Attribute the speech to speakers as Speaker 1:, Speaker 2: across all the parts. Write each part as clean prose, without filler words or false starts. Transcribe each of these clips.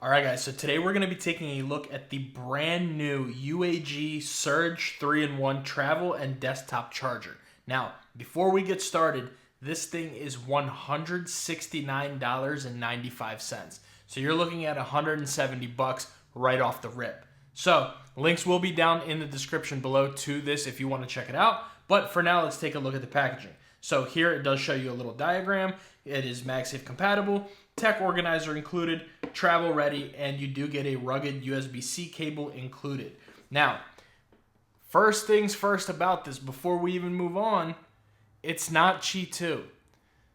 Speaker 1: Alright guys, so today we're going to be taking a look at the brand new UAG SRGE 3-in-1 travel and desktop charger. Now, before we get started, this thing is $169.95. So you're looking at $170 right off the rip. So, links will be down in the description below to this if you want to check it out. But for now, let's take a look at the packaging. So here it does show you a little diagram. It is MagSafe compatible, tech organizer included, travel ready, and you do get a rugged USB-C cable included. Now, first things first about this, before we even move on, it's not Qi 2.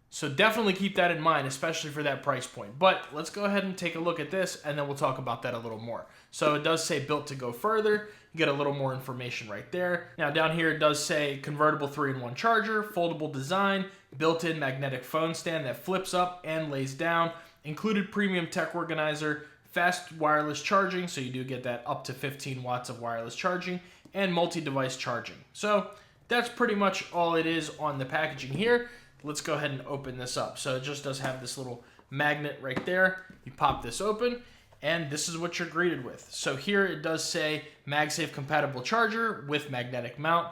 Speaker 1: So definitely keep that in mind, especially for that price point. But let's go ahead and take a look at this, and then we'll talk about that a little more. So it does say built to go further. You get a little more information right there. Now down here it does say convertible 3-in-1 charger, foldable design, built-in magnetic phone stand that flips up and lays down, included premium tech organizer, fast wireless charging, so you do get that up to 15 watts of wireless charging, and multi-device charging. So that's pretty much all it is on the packaging here. Let's go ahead and open this up. So it just does have this little magnet right there. You pop this open, and this is what you're greeted with. So here it does say MagSafe compatible charger with magnetic mount,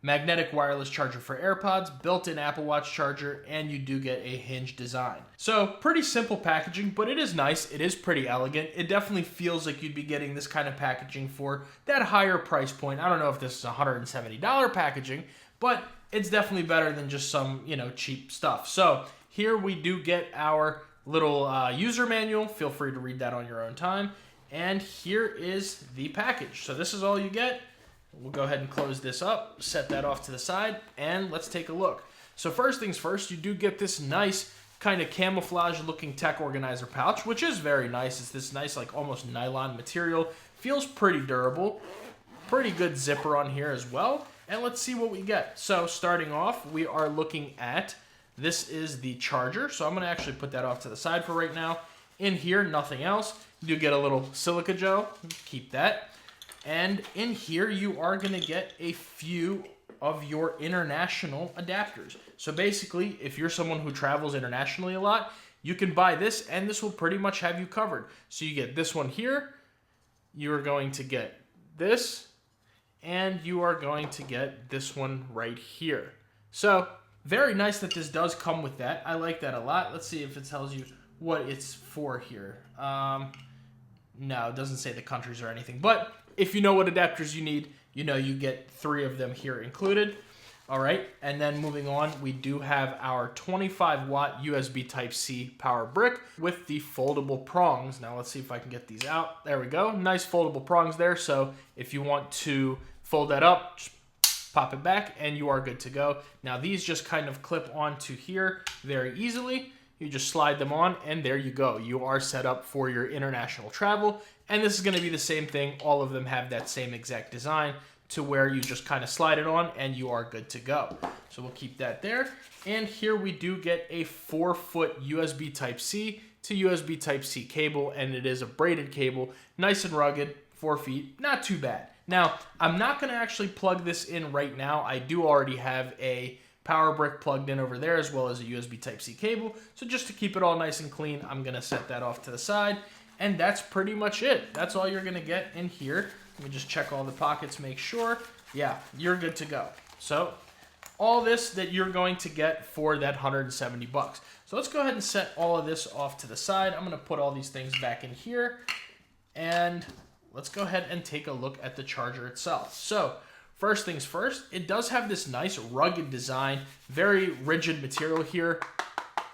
Speaker 1: magnetic wireless charger for AirPods, built-in Apple Watch charger, and you do get a hinge design. So pretty simple packaging, but it is nice. It is pretty elegant. It definitely feels like you'd be getting this kind of packaging for that higher price point. I don't know if this is $170 packaging, but it's definitely better than just some, cheap stuff. So here we do get our little user manual. Feel free to read that on your own time. And here is the package. So this is all you get. We'll go ahead and close this up, set that off to the side, and let's take a look. So first things first, you do get this nice kind of camouflage looking tech organizer pouch, which is very nice. It's this nice, like almost nylon material. Feels pretty durable. Pretty good zipper on here as well. And let's see what we get. So starting off, we are looking at, this is the charger. So I'm going to actually put that off to the side for right now. In here, nothing else. You do get a little silica gel. Keep that. And in here, you are going to get a few of your international adapters. So basically, if you're someone who travels internationally a lot, you can buy this, and this will pretty much have you covered. So you get this one here. You are going to get this. And you are going to get this one right here. So very nice that this does come with that. I like that a lot. Let's see if it tells you what it's for here. No, it doesn't say the countries or anything. But if you know what adapters you need, you get 3 of them here included. All right, and then moving on, we do have our 25-watt USB Type-C power brick with the foldable prongs. Now let's see if I can get these out. There we go. Nice foldable prongs there. So if you want to fold that up, just pop it back, and you are good to go. Now these just kind of clip onto here very easily. You just slide them on, and there you go. You are set up for your international travel, and this is going to be the same thing. All of them have that same exact design, to where you just kind of slide it on and you are good to go. So we'll keep that there. And here we do get a 4-foot USB Type-C to USB Type-C cable, and it is a braided cable, nice and rugged, 4 feet, not too bad. Now, I'm not gonna actually plug this in right now. I do already have a power brick plugged in over there, as well as a USB Type-C cable. So just to keep it all nice and clean, I'm gonna set that off to the side. And that's pretty much it. That's all you're gonna get in here. Let me just check all the pockets, make sure. Yeah, you're good to go. So all this that you're going to get for that $170. So let's go ahead and set all of this off to the side. I'm gonna put all these things back in here, and let's go ahead and take a look at the charger itself. So first things first, it does have this nice rugged design, very rigid material here,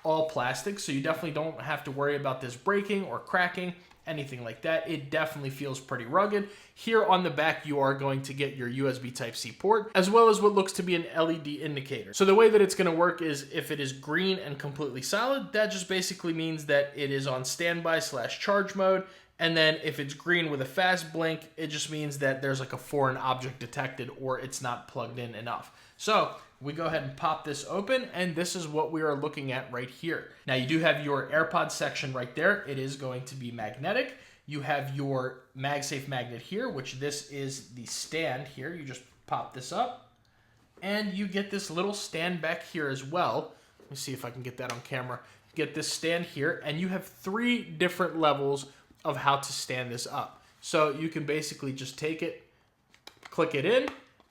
Speaker 1: all plastic, so you definitely don't have to worry about this breaking or cracking, anything like that. It definitely feels pretty rugged. Here on the back, you are going to get your USB Type-C port, as well as what looks to be an LED indicator. So the way that it's going to work is if it is green and completely solid, that just basically means that it is on standby/charge mode. And then if it's green with a fast blink, it just means that there's like a foreign object detected or it's not plugged in enough. So we go ahead and pop this open, and this is what we are looking at right here. Now you do have your AirPod section right there. It is going to be magnetic. You have your MagSafe magnet here, which this is the stand here. You just pop this up, and you get this little stand back here as well. Let me see if I can get that on camera. You get this stand here, and you have 3 different levels of how to stand this up. So you can basically just take it, click it in,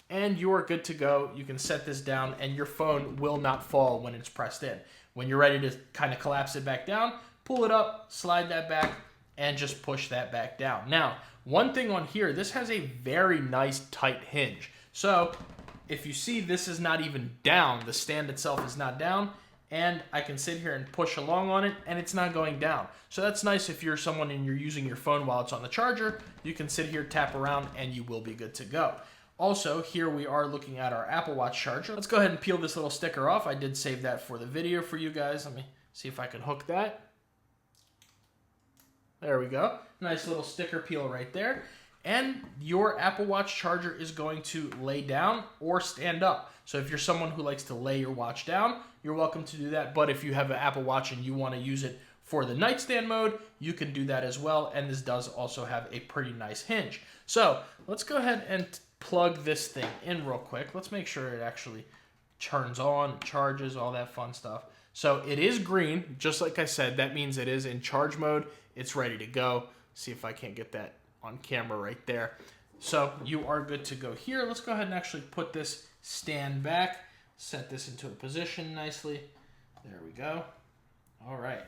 Speaker 1: and you are good to go. You can set this down and your phone will not fall when it's pressed in. When you're ready to kind of collapse it back down, pull it up, slide that back, and just push that back down. Now, one thing on here, this has a very nice tight hinge. So if you see, this is not even down. The stand itself is not down, and I can sit here and push along on it, and it's not going down. So that's nice if you're someone and you're using your phone while it's on the charger. You can sit here, tap around, and you will be good to go. Also, here we are looking at our Apple Watch charger. Let's go ahead and peel this little sticker off. I did save that for the video for you guys. Let me see if I can hook that. There we go. Nice little sticker peel right there. And your Apple Watch charger is going to lay down or stand up. So if you're someone who likes to lay your watch down, you're welcome to do that. But if you have an Apple Watch and you want to use it for the nightstand mode, you can do that as well. And this does also have a pretty nice hinge. So let's go ahead and plug this thing in real quick. Let's make sure it actually turns on, charges, all that fun stuff. So it is green, just like I said. That means it is in charge mode. It's ready to go. See if I can't get that on camera right there. So you are good to go here. Let's go ahead and actually put this stand back, set this into a position nicely. There we go. All right.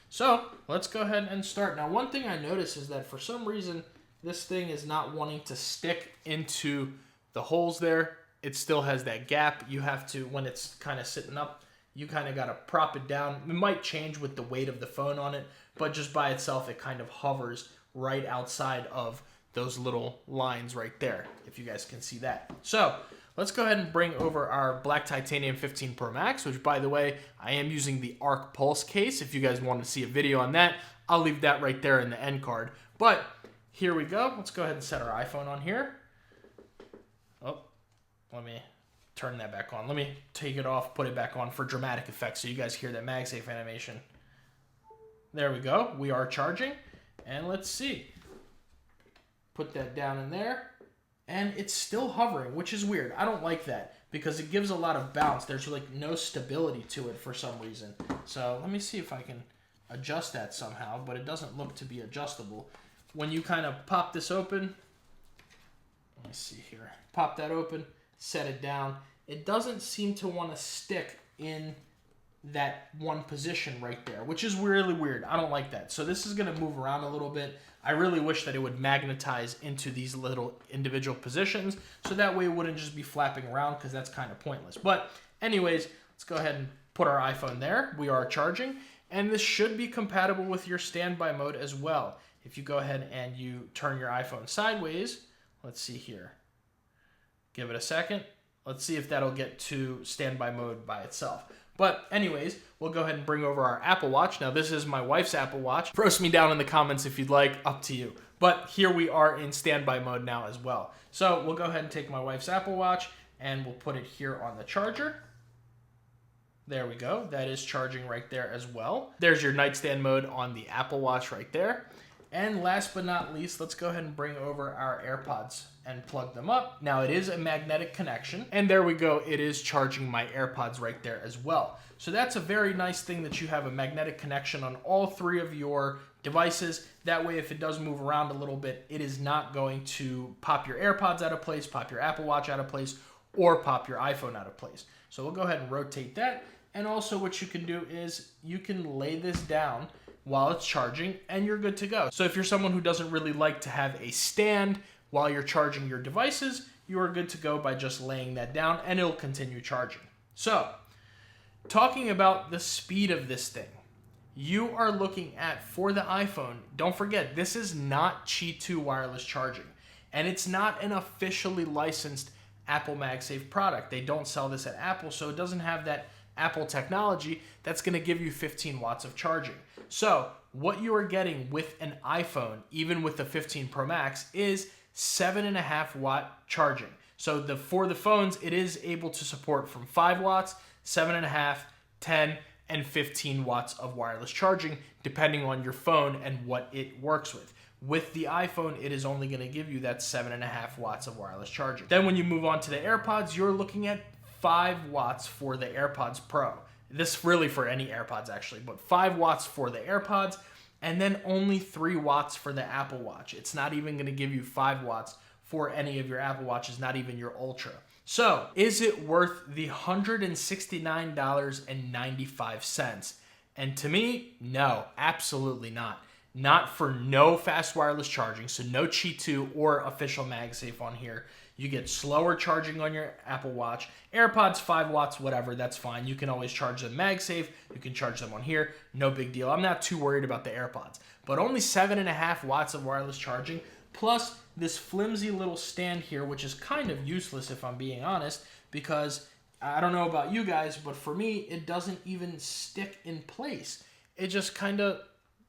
Speaker 1: So let's go ahead and start. Now, one thing I noticed is that for some reason, this thing is not wanting to stick into the holes there. It still has that gap. You have to, when it's kind of sitting up, you kind of got to prop it down. It might change with the weight of the phone on it, but just by itself, it kind of hovers right outside of those little lines right there, if you guys can see that. So let's go ahead and bring over our Black Titanium 15 Pro Max, which, by the way, I am using the Arc Pulse case. If you guys want to see a video on that, I'll leave that right there in the end card. But here we go. Let's go ahead and set our iPhone on here. Oh, let me turn that back on. Let me take it off, put it back on for dramatic effect so you guys hear that MagSafe animation. There we go. We are charging. And let's see. Put that down in there. And it's still hovering, which is weird. I don't like that because it gives a lot of bounce. There's like no stability to it for some reason. So let me see if I can adjust that somehow, but it doesn't look to be adjustable. When you kind of pop this open, let me see here. Pop that open, set it down. It doesn't seem to want to stick in that one position right there, which is really weird. I don't like that. So this is going to move around a little bit. I really wish that it would magnetize into these little individual positions so that way it wouldn't just be flapping around because that's kind of pointless. But anyways, let's go ahead and put our iPhone there. We are charging, and this should be compatible with your standby mode as well. If you go ahead and you turn your iPhone sideways, let's see here. Give it a second. Let's see if that'll get to standby mode by itself. But anyways, we'll go ahead and bring over our Apple Watch. Now, this is my wife's Apple Watch. Roast me down in the comments if you'd like, up to you. But here we are in standby mode now as well. So we'll go ahead and take my wife's Apple Watch and we'll put it here on the charger. There we go. That is charging right there as well. There's your nightstand mode on the Apple Watch right there. And last but not least, let's go ahead and bring over our AirPods and plug them up. Now, it is a magnetic connection, and there we go. It is charging my AirPods right there as well. So that's a very nice thing that you have a magnetic connection on all three of your devices. That way, if it does move around a little bit, it is not going to pop your AirPods out of place, pop your Apple Watch out of place, or pop your iPhone out of place. So we'll go ahead and rotate that. And also what you can do is you can lay this down while it's charging and you're good to go. So if you're someone who doesn't really like to have a stand while you're charging your devices, you are good to go by just laying that down and it'll continue charging. So talking about the speed of this thing, you are looking at, for the iPhone, don't forget, this is not Qi 2 wireless charging, and it's not an officially licensed Apple MagSafe product. They don't sell this at Apple, so it doesn't have that Apple technology that's going to give you 15 watts of charging. So what you are getting with an iPhone, even with the 15 Pro Max, is 7.5 watt charging. So for the phones, it is able to support from 5 watts, 7.5, 10, and 15 watts of wireless charging, depending on your phone and what it works with. With the iPhone, it is only going to give you that 7.5 watts of wireless charging. Then when you move on to the AirPods, you're looking at 5 watts for the AirPods Pro. This really for any AirPods actually, but 5 watts for the AirPods. and then only 3 watts for the Apple Watch. It's not even going to give you 5 watts for any of your Apple Watches, not even your Ultra. So, is it worth the $169.95? And to me, no, absolutely not. Not for no fast wireless charging, so no Qi 2 or official MagSafe on here. You get slower charging on your Apple Watch. AirPods, 5 watts, whatever, that's fine. You can always charge them MagSafe. You can charge them on here. No big deal. I'm not too worried about the AirPods. But only 7.5 watts of wireless charging, plus this flimsy little stand here, which is kind of useless if I'm being honest, because I don't know about you guys, but for me, it doesn't even stick in place. It just kind of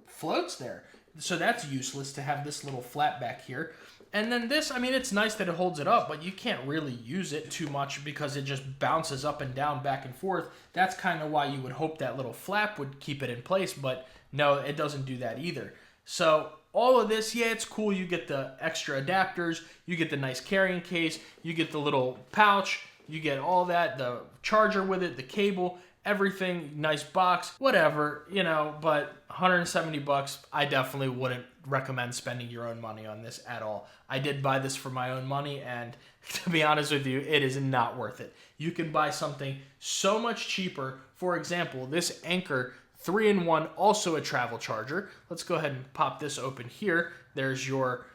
Speaker 1: floats there. So that's useless to have this little flat back here. And then this, I mean, it's nice that it holds it up, but you can't really use it too much because it just bounces up and down, back and forth. That's kind of why you would hope that little flap would keep it in place, but no, it doesn't do that either. So all of this, yeah, it's cool. You get the extra adapters, you get the nice carrying case, you get the little pouch, you get all that, the charger with it, the cable, everything, nice box, whatever, you know, but 170 bucks, I definitely wouldn't recommend spending your own money on this at all. I did buy this for my own money, and to be honest with you, it is not worth it. You can buy something so much cheaper. For example, this Anker 3-in-1, also a travel charger. Let's go ahead and pop this open here. There's your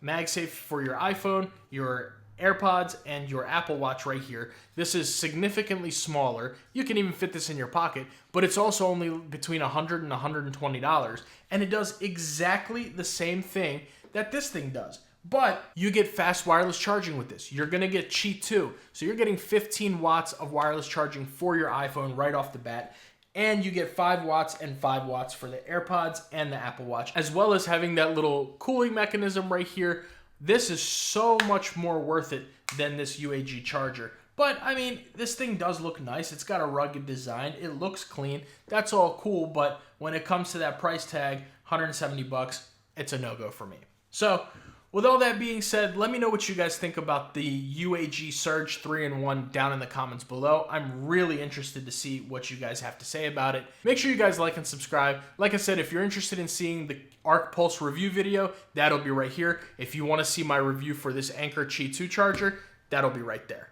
Speaker 1: MagSafe for your iPhone, your AirPods, and your Apple Watch right here. This is significantly smaller. You can even fit this in your pocket, but it's also only between $100 and $120, and it does exactly the same thing that this thing does. But you get fast wireless charging with this. You're gonna get Qi 2, so you're getting 15 watts of wireless charging for your iPhone right off the bat. And you get 5 watts and 5 watts for the AirPods and the Apple Watch, as well as having that little cooling mechanism right here. This is so much more worth it than this UAG charger. But, I mean, this thing does look nice. It's got a rugged design. It looks clean. That's all cool, but when it comes to that price tag, 170 bucks, it's a no-go for me. So, with all that being said, let me know what you guys think about the UAG Surge 3-in-1 down in the comments below. I'm really interested to see what you guys have to say about it. Make sure you guys like and subscribe. Like I said, if you're interested in seeing the Arc Pulse review video, that'll be right here. If you want to see my review for this Anker Qi 2 charger, that'll be right there.